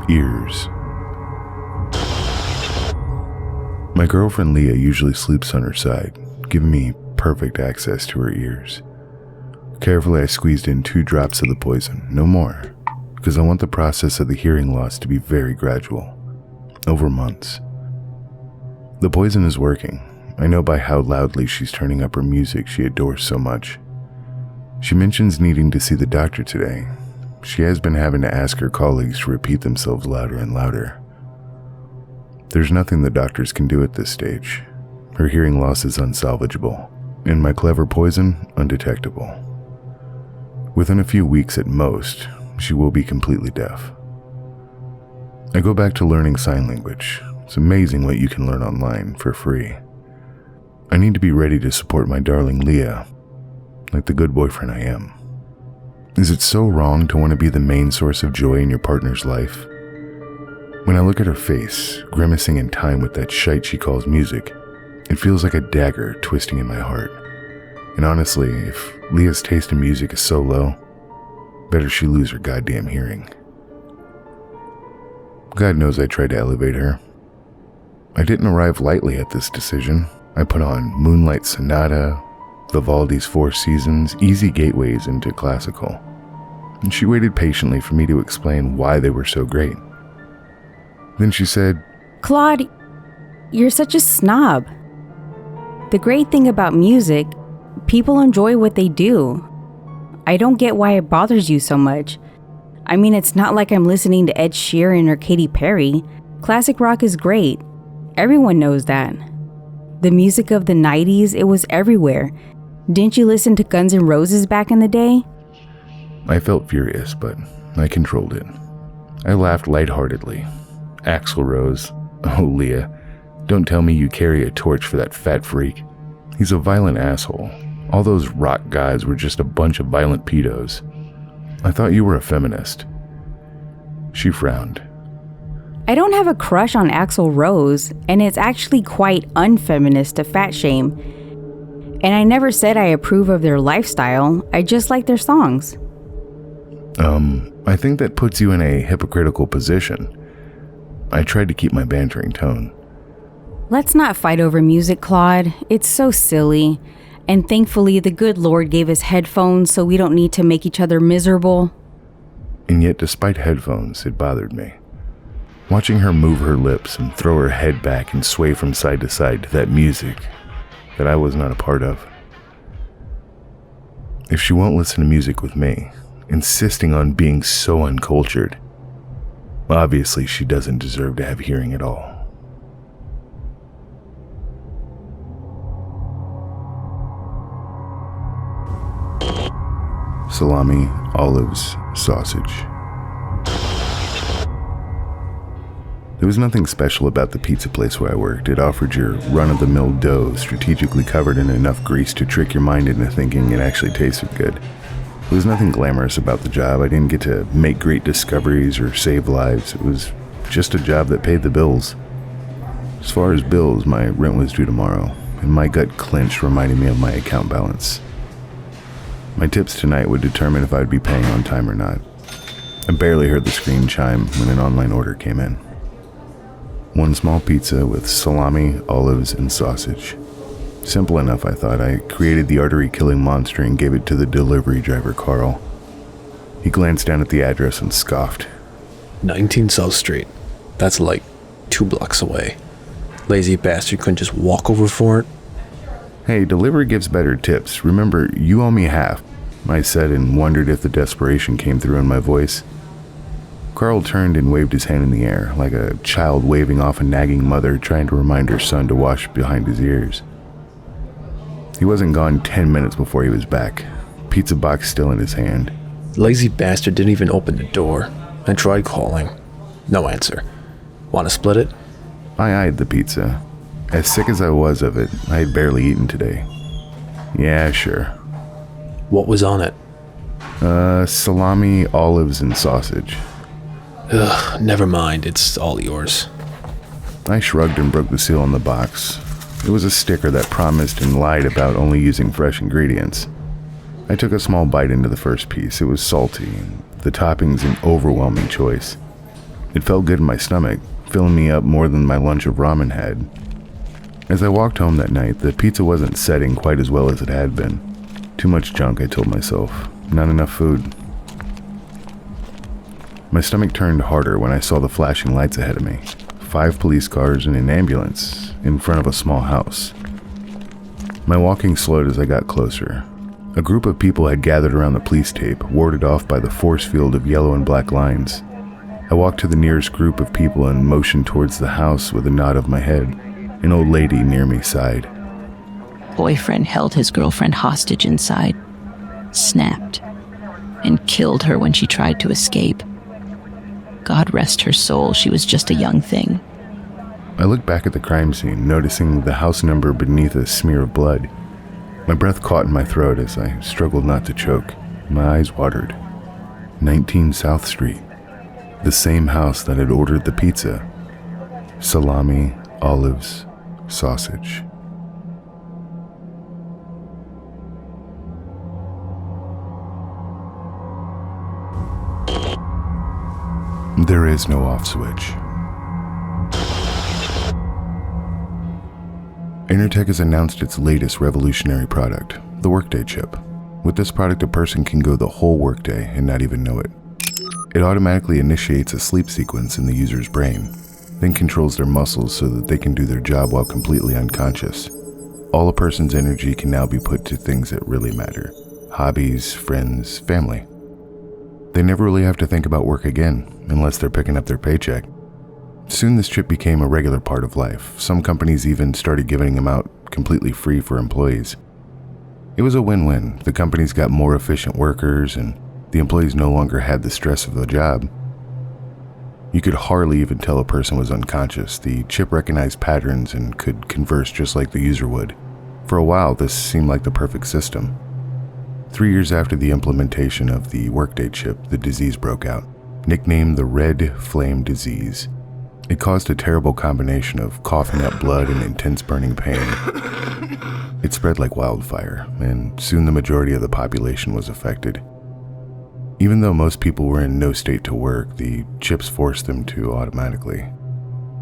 ears. My girlfriend Leah usually sleeps on her side, giving me perfect access to her ears. Carefully, I squeezed in 2 drops of the poison, no more, because I want the process of the hearing loss to be very gradual, over months. The poison is working. I know by how loudly she's turning up her music she adores so much. She mentions needing to see the doctor today. She has been having to ask her colleagues to repeat themselves louder and louder. There's nothing the doctors can do at this stage. Her hearing loss is unsalvageable, and my clever poison, undetectable. Within a few weeks at most, she will be completely deaf. I go back to learning sign language. It's amazing what you can learn online for free. I need to be ready to support my darling Leah, like the good boyfriend I am. Is it so wrong to want to be the main source of joy in your partner's life? When I look at her face, grimacing in time with that shite she calls music, it feels like a dagger twisting in my heart. And honestly, if Leah's taste in music is so low, better she lose her goddamn hearing. God knows I tried to elevate her. I didn't arrive lightly at this decision. I put on Moonlight Sonata, Vivaldi's Four Seasons, easy gateways into classical. And she waited patiently for me to explain why they were so great. Then she said, Claude, you're such a snob. The great thing about music, people enjoy what they do. I don't get why it bothers you so much. I mean, it's not like I'm listening to Ed Sheeran or Katy Perry. Classic rock is great. Everyone knows that. The music of the 90s, it was everywhere. Didn't you listen to Guns N' Roses back in the day? I felt furious, but I controlled it. I laughed lightheartedly. Axl Rose. Oh, Leah, don't tell me you carry a torch for that fat freak. He's a violent asshole. All those rock guys were just a bunch of violent pedos. I thought you were a feminist. She frowned. I don't have a crush on Axl Rose, and it's actually quite unfeminist to fat shame. And I never said I approve of their lifestyle, I just like their songs. I think that puts you in a hypocritical position. I tried to keep my bantering tone. Let's not fight over music, Claude. It's so silly. And thankfully, the good Lord gave us headphones so we don't need to make each other miserable. And yet, despite headphones, it bothered me. Watching her move her lips and throw her head back and sway from side to side to that music that I was not a part of. If she won't listen to music with me, insisting on being so uncultured, obviously she doesn't deserve to have hearing at all. Salami, olives, sausage. There was nothing special about the pizza place where I worked. It offered your run-of-the-mill dough strategically covered in enough grease to trick your mind into thinking it actually tasted good. There was nothing glamorous about the job. I didn't get to make great discoveries or save lives. It was just a job that paid the bills. As far as bills, my rent was due tomorrow, and my gut clenched, reminding me of my account balance. My tips tonight would determine if I'd be paying on time or not. I barely heard the screen chime when an online order came in. 1 small pizza with salami, olives, and sausage. Simple enough, I thought. I created the artery-killing monster and gave it to the delivery driver, Carl. He glanced down at the address and scoffed. 19 South Street. That's like 2 blocks away. Lazy bastard couldn't just walk over for it. Hey, delivery gives better tips. Remember, you owe me half, I said, and wondered if the desperation came through in my voice. Carl turned and waved his hand in the air, like a child waving off a nagging mother trying to remind her son to wash behind his ears. He wasn't gone 10 minutes before he was back, pizza box still in his hand. Lazy bastard didn't even open the door. I tried calling. No answer. Want to split it? I eyed the pizza. As sick as I was of it, I had barely eaten today. Yeah, sure. What was on it? Salami, olives, and sausage. Ugh, never mind. It's all yours. I shrugged and broke the seal on the box. It was a sticker that promised and lied about only using fresh ingredients. I took a small bite into the first piece. It was salty, and the toppings an overwhelming choice. It felt good in my stomach, filling me up more than my lunch of ramen had. As I walked home that night, the pizza wasn't setting quite as well as it had been. Too much junk, I told myself. Not enough food. My stomach turned harder when I saw the flashing lights ahead of me. 5 police cars and an ambulance in front of a small house. My walking slowed as I got closer. A group of people had gathered around the police tape, warded off by the force field of yellow and black lines. I walked to the nearest group of people and motioned towards the house with a nod of my head. An old lady near me sighed. Boyfriend held his girlfriend hostage inside, snapped, and killed her when she tried to escape. God rest her soul, she was just a young thing. I looked back at the crime scene, noticing the house number beneath a smear of blood. My breath caught in my throat as I struggled not to choke. My eyes watered. 19 South Street. The same house that had ordered the pizza. Salami, olives, sausage. There is no off switch. Intertech has announced its latest revolutionary product, the Workday chip. With this product, a person can go the whole workday and not even know it. It automatically initiates a sleep sequence in the user's brain, then controls their muscles so that they can do their job while completely unconscious. All a person's energy can now be put to things that really matter: hobbies, friends, family. They never really have to think about work again, unless they're picking up their paycheck. Soon this chip became a regular part of life. Some companies even started giving them out completely free for employees. It was a win-win. The companies got more efficient workers, and the employees no longer had the stress of the job. You could hardly even tell a person was unconscious. The chip recognized patterns and could converse just like the user would. For a while, this seemed like the perfect system. 3 years after the implementation of the Workday chip, the disease broke out, nicknamed the Red Flame Disease. It caused a terrible combination of coughing up blood and intense burning pain. It spread like wildfire, and soon the majority of the population was affected. Even though most people were in no state to work, the chips forced them to automatically.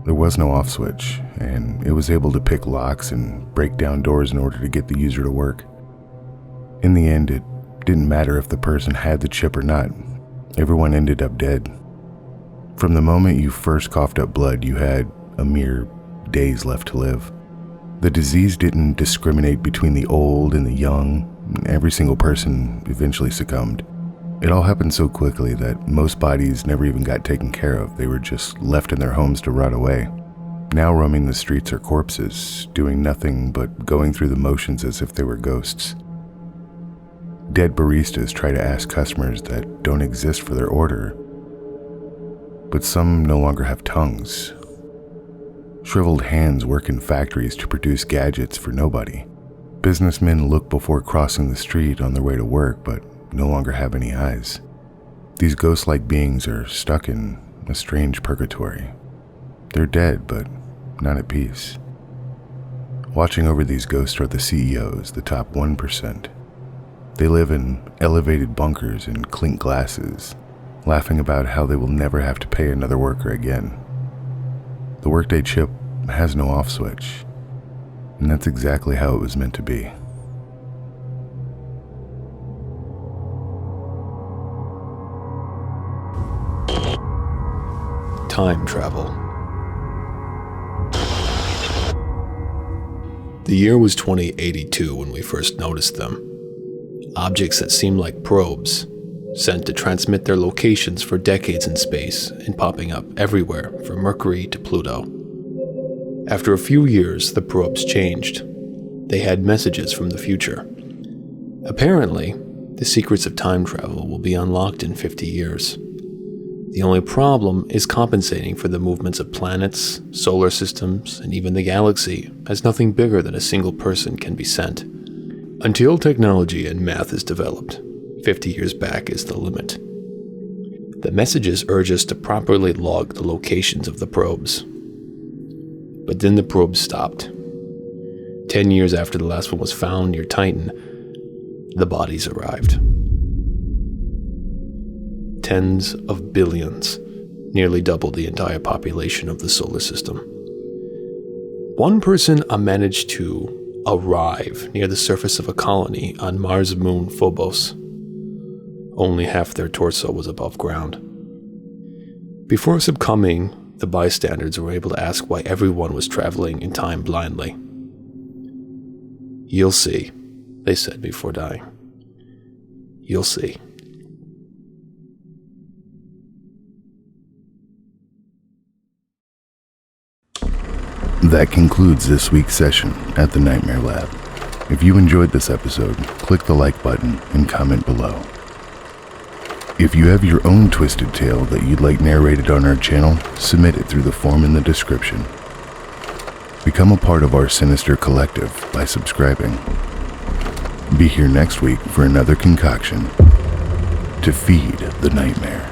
There was no off switch, and it was able to pick locks and break down doors in order to get the user to work. In the end, it didn't matter if the person had the chip or not. Everyone ended up dead. From the moment you first coughed up blood, you had a mere days left to live. The disease didn't discriminate between the old and the young. Every single person eventually succumbed. It all happened so quickly that most bodies never even got taken care of. They were just left in their homes to rot away. Now roaming the streets are corpses, doing nothing but going through the motions as if they were ghosts. Dead baristas try to ask customers that don't exist for their order, but some no longer have tongues. Shriveled hands work in factories to produce gadgets for nobody. Businessmen look before crossing the street on their way to work, but no longer have any eyes. These ghost-like beings are stuck in a strange purgatory. They're dead, but not at peace. Watching over these ghosts are the CEOs, the top 1%. They live in elevated bunkers and clink glasses, laughing about how they will never have to pay another worker again. The Workday chip has no off switch, and that's exactly how it was meant to be. Time travel. The year was 2082 when we first noticed them. Objects that seemed like probes, sent to transmit their locations for decades in space and popping up everywhere from Mercury to Pluto. After a few years, the probes changed. They had messages from the future. Apparently, the secrets of time travel will be unlocked in 50 years. The only problem is compensating for the movements of planets, solar systems, and even the galaxy, as nothing bigger than a single person can be sent. Until technology and math is developed, 50 years back is the limit. The messages urge us to properly log the locations of the probes. But then the probes stopped. 10 years after the last one was found near Titan, the bodies arrived. Tens of billions, nearly double the entire population of the solar system. One person managed to arrive near the surface of a colony on Mars' moon Phobos. Only half their torso was above ground. Before succumbing, the bystanders were able to ask why everyone was traveling in time blindly. "You'll see," they said before dying. "You'll see." That concludes this week's session at the Nightmare Lab. If you enjoyed this episode, click the like button and comment below. If you have your own twisted tale that you'd like narrated on our channel, submit it through the form in the description. Become a part of our sinister collective by subscribing. Be here next week for another concoction to feed the nightmare.